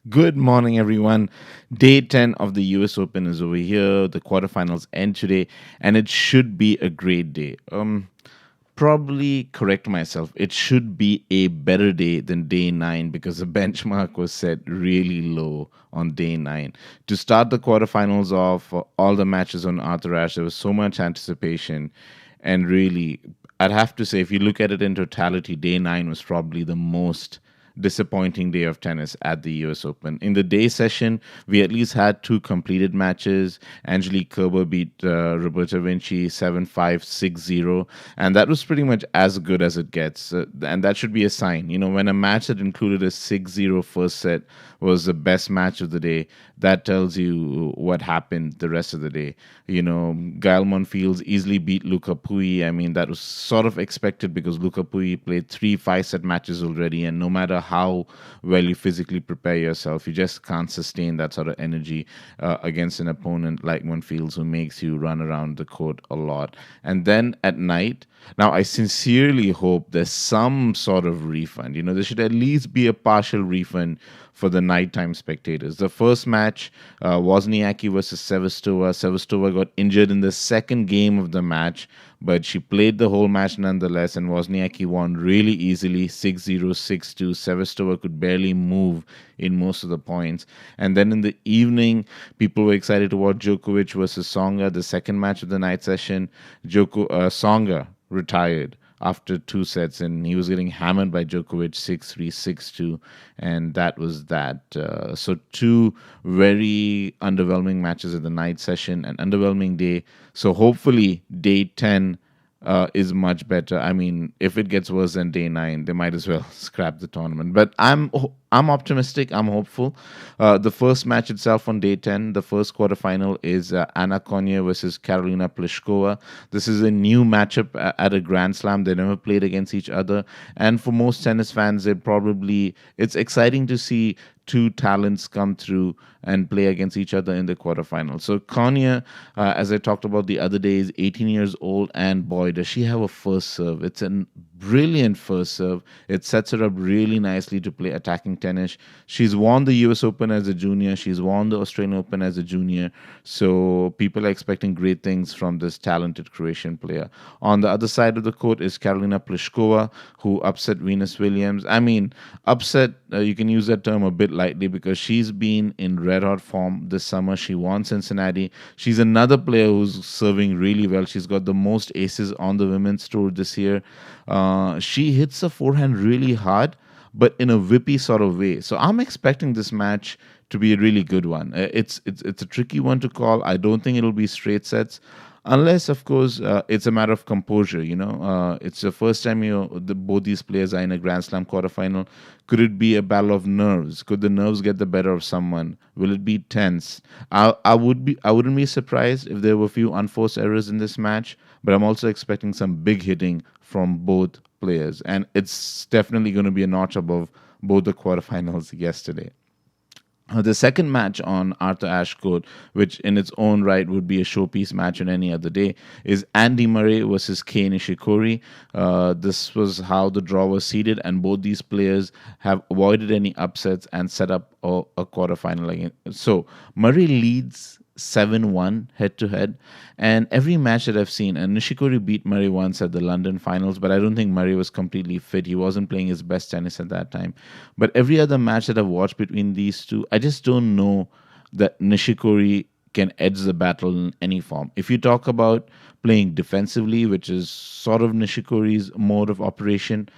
Good morning, everyone. Day 10 of the US Open is over here. The quarterfinals end today, and it should be a great day. Probably correct myself. It should be a better day than day 9 because the benchmark was set really low on day 9. To start the quarterfinals off, all the matches on Arthur Ashe, there was so much anticipation. And really, I'd have to say, if you look at it in totality, day 9 was probably the most disappointing day of tennis at the US Open. In the day session, we at least had two completed matches. Angelique Kerber beat Roberta Vinci 7-5, 6-0, and that was pretty much as good as it gets. And that should be a sign. You know, when a match that included a 6-0 first set was the best match of the day, that tells you what happened the rest of the day. You know, Gael Monfils easily beat Luca Pui. I mean, that was sort of expected because Luca Pui played three 5 set matches already, and no matter how well you physically prepare yourself, you just can't sustain that sort of energy against an opponent like Monfils who makes you run around the court a lot. And then at night, now I sincerely hope there's some sort of refund. You know, there should at least be a partial refund for the nighttime spectators. The first match, Wozniacki versus Sevastova. Sevastova got injured in the second game of the match, but she played the whole match nonetheless, and Wozniacki won really easily 6-0, 6-2. Sevastova could barely move in most of the points. And then in the evening, people were excited to watch Djokovic versus Tsonga, the second match of the night session. Tsonga retired after 2 sets, and he was getting hammered by Djokovic 6-3, 6-2, and that was that. So two very underwhelming matches at the night session, an underwhelming day. So hopefully day 10 is much better. I mean, if it gets worse than day 9, they might as well scrap the tournament. But I'm optimistic. I'm hopeful. The first match itself on day 10, the first quarterfinal, is Anna Konjuh versus Karolina Pliskova. This is a new matchup at a Grand Slam. They never played against each other, and for most tennis fans, it's exciting to see two talents come through and play against each other in the quarterfinals. So Konya, as I talked about the other day, is 18 years old, and boy, does she have a first serve. It's a brilliant first serve. It sets her up really nicely to play attacking tennis. She's won the US Open as a junior. She's won the Australian Open as a junior. So people are expecting great things from this talented Croatian player. On the other side of the court is Karolina Pliskova, who upset Venus Williams. I mean, upset, you can use that term a bit lightly because she's been in red hot form this summer. She won Cincinnati. She's another player who's serving really well. She's got the most aces on the women's tour this year. She hits the forehand really hard, but in a whippy sort of way. So I'm expecting this match to be a really good one. It's a tricky one to call. I don't think it'll be straight sets, unless of course it's a matter of composure. You know, it's the first time both these players are in a Grand Slam quarterfinal. Could it be a battle of nerves? Could the nerves get the better of someone? Will it be tense? I wouldn't be surprised if there were a few unforced errors in this match, but I'm also expecting some big hitting from both players, and it's definitely going to be a notch above both the quarterfinals yesterday. The second match on Arthur Ashe Court, which in its own right would be a showpiece match on any other day, is Andy Murray versus Kei Nishikori. This was how the draw was seeded, and both these players have avoided any upsets and set up a quarterfinal again. So Murray leads 7-1 head to head. And every match that I've seen, and Nishikori beat Murray once at the London finals, but I don't think Murray was completely fit. He wasn't playing his best tennis at that time. But every other match that I've watched between these two, I just don't know that Nishikori can edge the battle in any form. If you talk about playing defensively, which is sort of Nishikori's mode of operation,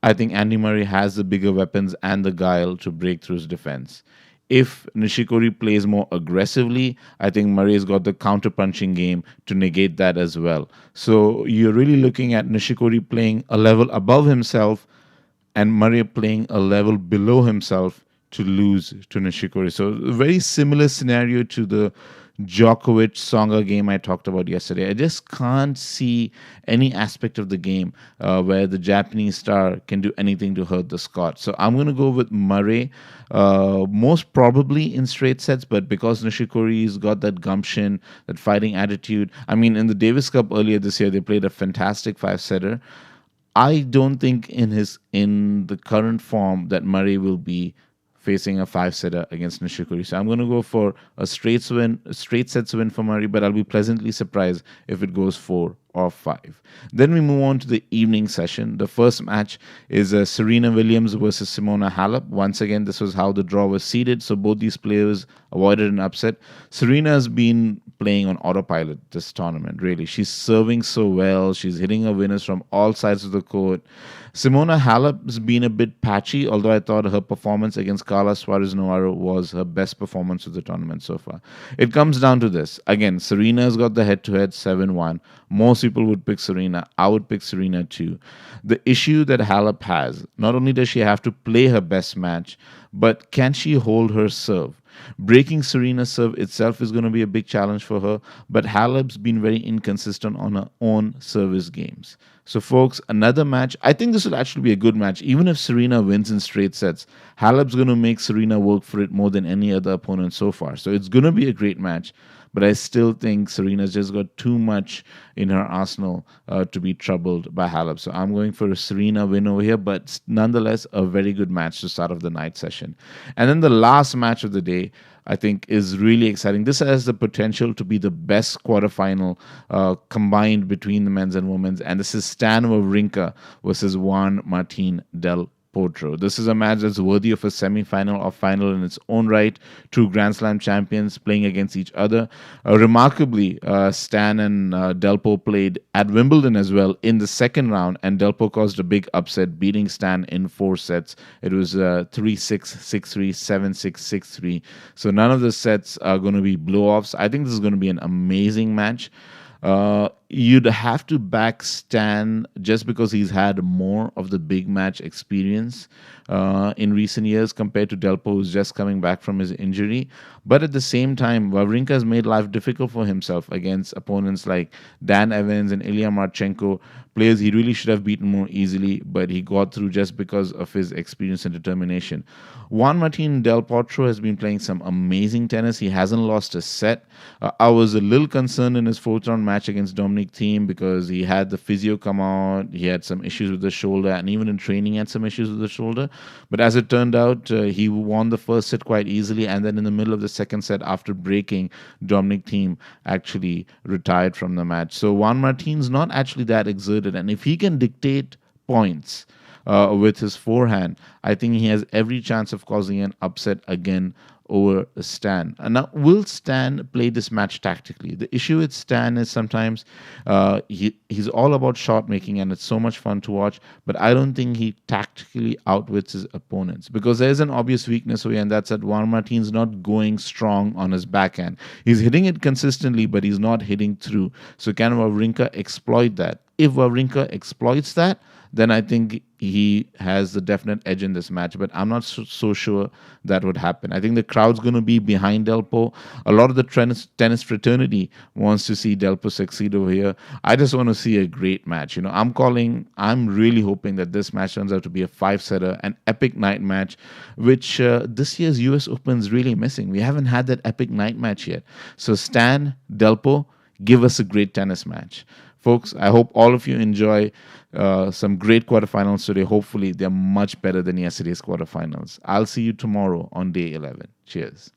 I think Andy Murray has the bigger weapons and the guile to break through his defense. If Nishikori plays more aggressively, I think Murray's got the counter-punching game to negate that as well. So you're really looking at Nishikori playing a level above himself and Murray playing a level below himself to lose to Nishikori. So a very similar scenario to the Djokovic Tsonga game I talked about yesterday. I just can't see any aspect of the game where the Japanese star can do anything to hurt the Scot. So I'm going to go with Murray, most probably in straight sets, but because Nishikori's got that gumption, that fighting attitude. I mean, in the Davis Cup earlier this year, they played a fantastic 5-setter. I don't think in the current form that Murray will be facing a five-setter against Nishikori. So I'm going to go for a straight sets win for Murray, but I'll be pleasantly surprised if it goes 4 or 5. Then we move on to the evening session. The first match is Serena Williams versus Simona Halep. Once again, this was how the draw was seeded, so both these players avoided an upset. Serena has been playing on autopilot this tournament, really. She's serving so well. She's hitting her winners from all sides of the court. Simona Halep's been a bit patchy, although I thought her performance against Carla Suarez Navarro was her best performance of the tournament so far. It comes down to this. Again, Serena's got the head-to-head 7-1. Most people would pick Serena. I would pick Serena too. The issue that Halep has, not only does she have to play her best match, but can she hold her serve? Breaking Serena's serve itself is going to be a big challenge for her, but Halep's been very inconsistent on her own service games. So, folks, another match. I think this will actually be a good match. Even if Serena wins in straight sets, Halep's going to make Serena work for it more than any other opponent so far. So, it's going to be a great match. But I still think Serena's just got too much in her arsenal to be troubled by Halep. So I'm going for a Serena win over here, but nonetheless, a very good match to start off the night session. And then the last match of the day, I think, is really exciting. This has the potential to be the best quarterfinal combined between the men's and women's. And this is Stan Wawrinka versus Juan Martín del Potro. This is a match that's worthy of a semi-final or final in its own right. Two Grand Slam champions playing against each other. Remarkably, Stan and Delpo played at Wimbledon as well in the second round, and Delpo caused a big upset, beating Stan in 4 sets. It was 3-6, 6-3, 7-6, 6-3. So none of the sets are going to be blow-offs. I think this is going to be an amazing match. You'd have to back Stan just because he's had more of the big match experience in recent years compared to Delpo, who's just coming back from his injury. But at the same time, Wawrinka has made life difficult for himself against opponents like Dan Evans and Ilya Marchenko, players he really should have beaten more easily, but he got through just because of his experience and determination. Juan Martín del Potro has been playing some amazing tennis. He hasn't lost a set. I was a little concerned in his fourth round match against Dominic Thiem because he had the physio come out. He had some issues with the shoulder, and even in training he had some issues with the shoulder. But as it turned out, he won the first set quite easily, and then in the middle of the second set, after breaking, Dominic Thiem actually retired from the match. So Juan Martín's not actually that exerted, and if he can dictate points with his forehand, I think he has every chance of causing an upset again over Stan. And now, will Stan play this match tactically? The issue with Stan is sometimes he's all about shot making, and it's so much fun to watch, but I don't think he tactically outwits his opponents because there's an obvious weakness over here, and that's that Juan Martín's not going strong on his backhand. He's hitting it consistently, but he's not hitting through. So can Wawrinka exploit that? If Wawrinka exploits that, then I think he has the definite edge in this match. But I'm not so sure that would happen. I think the crowd's going to be behind Delpo. A lot of the tennis fraternity wants to see Delpo succeed over here. I just want to see a great match. I'm really hoping that this match turns out to be a 5-setter, an epic night match, which this year's US Open is really missing. We haven't had that epic night match yet. So Stan, Delpo, give us a great tennis match. Folks, I hope all of you enjoy some great quarterfinals today. Hopefully, they're much better than yesterday's quarterfinals. I'll see you tomorrow on day 11. Cheers.